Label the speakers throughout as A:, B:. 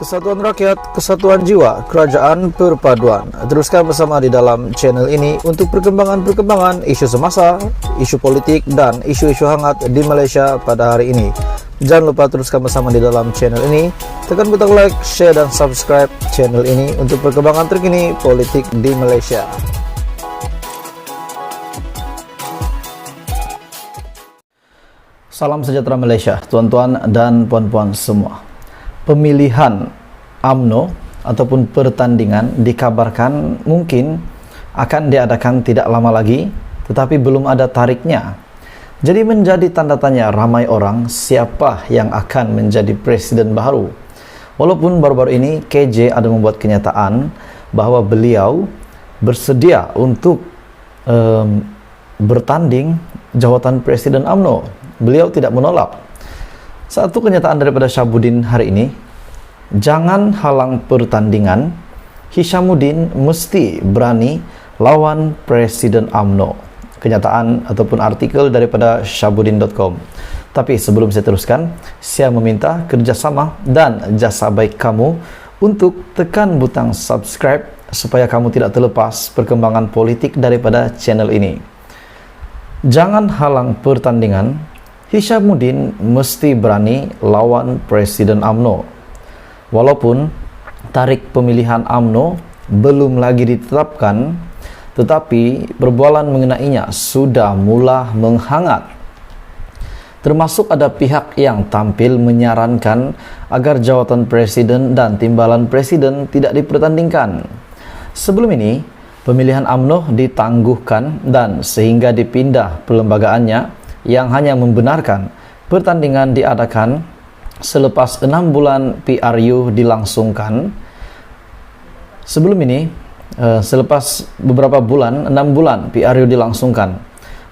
A: Kesatuan rakyat, kesatuan jiwa, kerajaan perpaduan. Teruskan bersama di dalam channel ini untuk perkembangan-perkembangan isu semasa, isu politik, dan isu-isu hangat di Malaysia pada hari ini. Jangan lupa teruskan bersama di dalam channel ini. Tekan butang like, share, dan subscribe channel ini untuk perkembangan terkini politik di Malaysia. Salam sejahtera Malaysia, tuan-tuan dan puan-puan semua. Pemilihan UMNO ataupun pertandingan dikabarkan mungkin akan diadakan tidak lama lagi, tetapi belum ada tariknya. Jadi menjadi tanda tanya ramai orang siapa yang akan menjadi presiden baru. Walaupun baru-baru ini KJ ada membuat kenyataan bahwa beliau bersedia untuk bertanding jawatan presiden UMNO. Beliau tidak menolak. Satu kenyataan daripada Syahabuddin hari ini, jangan halang pertandingan, Hishamuddin mesti berani lawan Presiden UMNO. Kenyataan ataupun artikel daripada syahabuddin.com. Tapi sebelum saya teruskan, saya meminta kerjasama dan jasa baik kamu untuk tekan butang subscribe supaya kamu tidak terlepas perkembangan politik daripada channel ini. Jangan halang pertandingan, Hishamuddin mesti berani lawan Presiden UMNO. Walaupun tarik pemilihan UMNO belum lagi ditetapkan, tetapi perbualan mengenainya sudah mula menghangat. Termasuk ada pihak yang tampil menyarankan agar jawatan presiden dan timbalan presiden tidak dipertandingkan. Sebelum ini, pemilihan UMNO ditangguhkan dan sehingga dipindah perlembagaannya yang hanya membenarkan pertandingan diadakan selepas 6 bulan PRU dilangsungkan. Sebelum ini, selepas beberapa bulan, 6 bulan PRU dilangsungkan.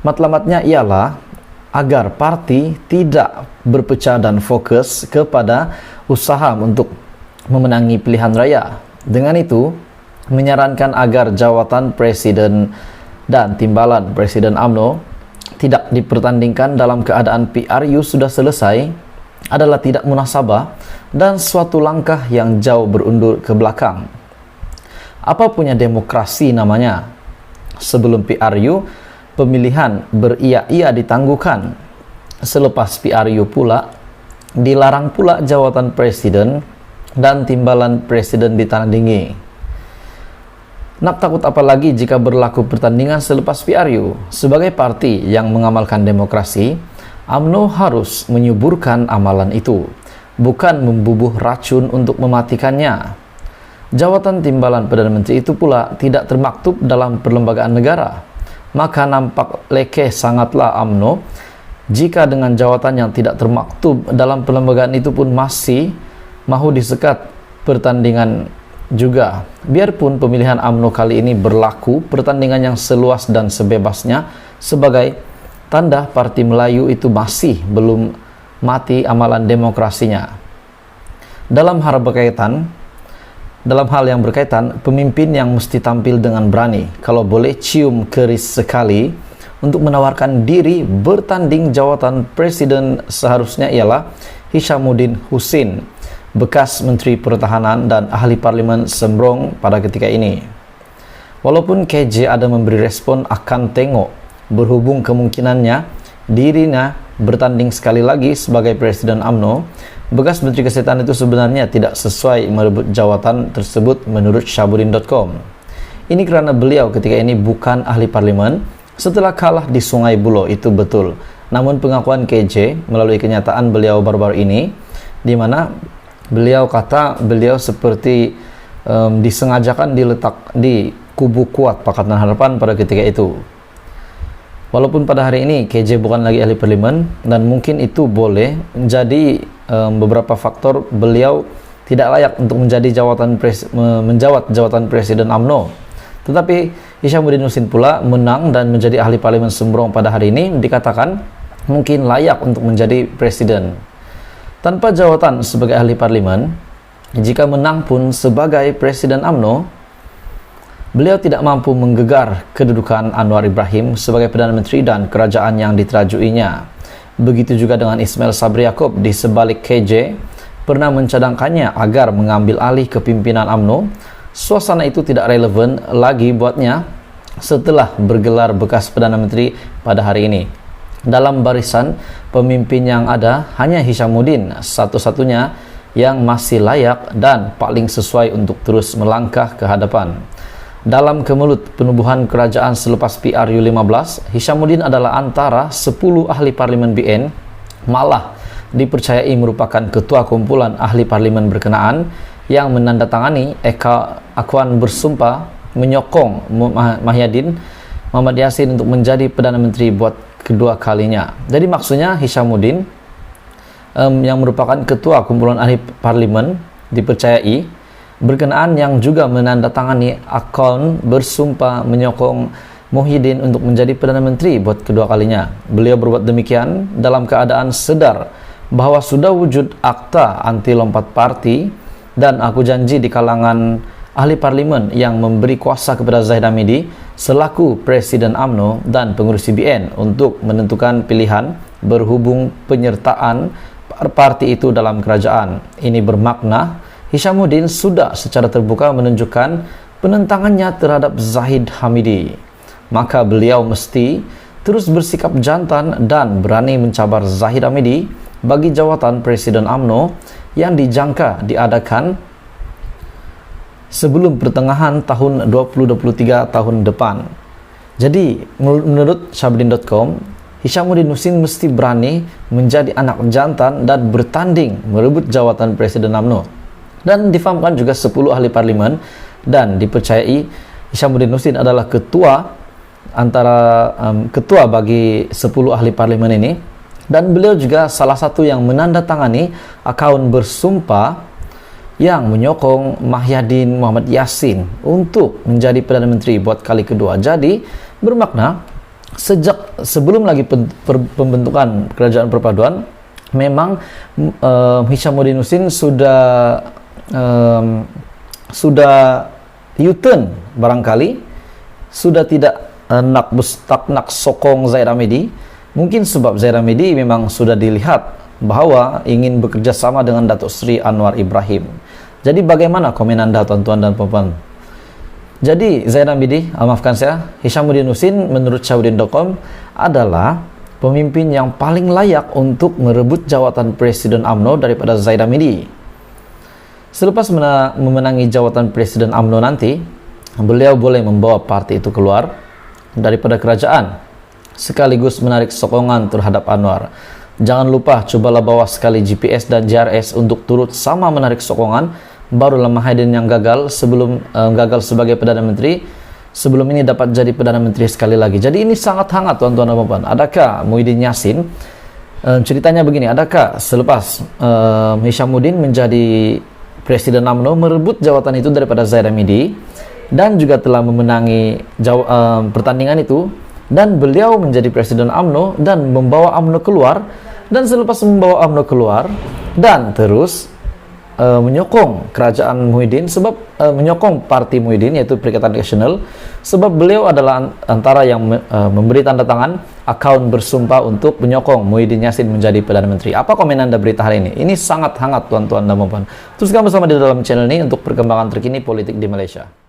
A: Matlamatnya ialah agar parti tidak berpecah dan fokus kepada usaha untuk memenangi pilihan raya. Dengan itu, menyarankan agar jawatan presiden dan timbalan presiden UMNO tidak dipertandingkan dalam keadaan PRU sudah selesai adalah tidak munasabah dan suatu langkah yang jauh berundur ke belakang. Apa punya demokrasi namanya? Sebelum PRU, pemilihan beria-ia ditangguhkan. Selepas PRU pula, dilarang pula jawatan presiden dan timbalan presiden ditandingi. Nak takut apa lagi jika berlaku pertandingan selepas PRU? Sebagai parti yang mengamalkan demokrasi, UMNO harus menyuburkan amalan itu, bukan membubuh racun untuk mematikannya. Jawatan timbalan Perdana Menteri itu pula tidak termaktub dalam perlembagaan negara. Maka nampak lekeh sangatlah UMNO jika dengan jawatan yang tidak termaktub dalam perlembagaan itu pun masih mahu disekat pertandingan juga. Biarpun pemilihan UMNO kali ini berlaku pertandingan yang seluas dan sebebasnya sebagai tanda Parti Melayu itu masih belum mati amalan demokrasinya. Dalam hal yang berkaitan, pemimpin yang mesti tampil dengan berani, kalau boleh cium keris sekali untuk menawarkan diri bertanding jawatan presiden seharusnya ialah Hishamuddin Hussein, bekas Menteri Pertahanan dan ahli Parlimen Sembrong pada ketika ini. Walaupun KJ ada memberi respon akan tengok berhubung kemungkinannya dirinya bertanding sekali lagi sebagai Presiden UMNO, bekas Menteri Kesehatan itu sebenarnya tidak sesuai merebut jawatan tersebut menurut syahabuddin.com. Ini kerana beliau ketika ini bukan ahli parlimen setelah kalah di Sungai Buloh, itu betul. Namun pengakuan KJ melalui kenyataan beliau baru-baru ini, di mana beliau kata beliau seperti disengajakan diletak di kubu kuat Pakatan Harapan pada ketika itu. Walaupun pada hari ini KJ bukan lagi ahli parlimen dan mungkin itu boleh menjadi beberapa faktor beliau tidak layak untuk menjadi menjawat jawatan presiden UMNO. Tetapi Hishamuddin Hussein pula menang dan menjadi ahli parlimen Sembrong pada hari ini dikatakan mungkin layak untuk menjadi presiden. Tanpa jawatan sebagai ahli parlimen, jika menang pun sebagai presiden UMNO, beliau tidak mampu menggegar kedudukan Anwar Ibrahim sebagai Perdana Menteri dan kerajaan yang diterajuinya. Begitu juga dengan Ismail Sabri Yaakob di sebalik KJ, pernah mencadangkannya agar mengambil alih kepimpinan UMNO, suasana itu tidak relevan lagi buatnya setelah bergelar bekas Perdana Menteri pada hari ini. Dalam barisan pemimpin yang ada, hanya Hishamuddin satu-satunya yang masih layak dan paling sesuai untuk terus melangkah ke hadapan. Dalam kemelut penubuhan kerajaan selepas PRU15, Hishamuddin adalah antara 10 ahli parlimen BN, malah dipercayai merupakan ketua kumpulan ahli parlimen berkenaan yang menandatangani akuan bersumpah menyokong Mahyadin Muhammad Yassin untuk menjadi Perdana Menteri buat kedua kalinya. Jadi maksudnya Hishamuddin yang merupakan ketua kumpulan ahli parlimen dipercayai berkenaan yang juga menandatangani akun bersumpah menyokong Muhyiddin untuk menjadi Perdana Menteri buat kedua kalinya. Beliau berbuat demikian dalam keadaan sadar bahwa sudah wujud akta anti lompat parti, dan aku janji di kalangan ahli parlimen yang memberi kuasa kepada Zahid Hamidi selaku Presiden UMNO dan pengurusi BN untuk menentukan pilihan berhubung penyertaan parti itu dalam kerajaan. Ini bermakna Hishamuddin sudah secara terbuka menunjukkan penentangannya terhadap Zahid Hamidi. Maka beliau mesti terus bersikap jantan dan berani mencabar Zahid Hamidi bagi jawatan Presiden UMNO yang dijangka diadakan sebelum pertengahan tahun 2023 tahun depan. Jadi menurut Syahbudin.com, Hishamuddin Nussin mesti berani menjadi anak jantan dan bertanding merebut jawatan Presiden UMNO. Dan difahamkan juga 10 ahli parlimen dan dipercayai Hishamuddin Nussin adalah ketua bagi 10 ahli parlimen ini, dan beliau juga salah satu yang menandatangani akun bersumpah yang menyokong Mahyadin Muhammad Yassin untuk menjadi Perdana Menteri buat kali kedua. Jadi bermakna sejak sebelum lagi pembentukan kerajaan perpaduan, memang Hishamuddin Nussin sudah U-turn barangkali, sudah tidak nak sokong Zahid Hamidi. Mungkin sebab Zahid Hamidi memang sudah dilihat bahwa ingin bekerja sama dengan Datuk Seri Anwar Ibrahim. Jadi bagaimana komen Anda, tuan-tuan dan puan-puan? Jadi Zahid Hamidi, maafkan saya, Hishamuddin Nussin menurut Syahbudin.com adalah pemimpin yang paling layak untuk merebut jawatan Presiden UMNO daripada Zahid Hamidi. Selepas memenangi jawatan Presiden UMNO nanti, beliau boleh membawa parti itu keluar daripada kerajaan, sekaligus menarik sokongan terhadap Anwar. Jangan lupa cobalah bawa sekali GPS dan JRS untuk turut sama menarik sokongan. Barulah Mahyadin yang gagal sebagai Perdana Menteri sebelum ini dapat jadi Perdana Menteri sekali lagi. Jadi ini sangat hangat, tuan-tuan dan puan-puan. Adakah Muhyiddin Yassin, ceritanya begini, adakah selepas Hishamuddin menjadi Presiden UMNO merebut jawatan itu daripada Zahid Hamidi dan juga telah memenangi pertandingan itu, dan beliau menjadi Presiden UMNO dan membawa UMNO keluar, dan selepas membawa UMNO keluar dan terus menyokong kerajaan Muhyiddin, sebab menyokong parti Muhyiddin yaitu Perikatan Nasional, sebab beliau adalah antara yang memberi tanda tangan akun bersumpah untuk menyokong Muhyiddin Yassin menjadi Perdana Menteri. Apa komen Anda berita hari ini? Ini sangat hangat, tuan-tuan dan puan-puan. Teruskan bersama di dalam channel ini untuk perkembangan terkini politik di Malaysia.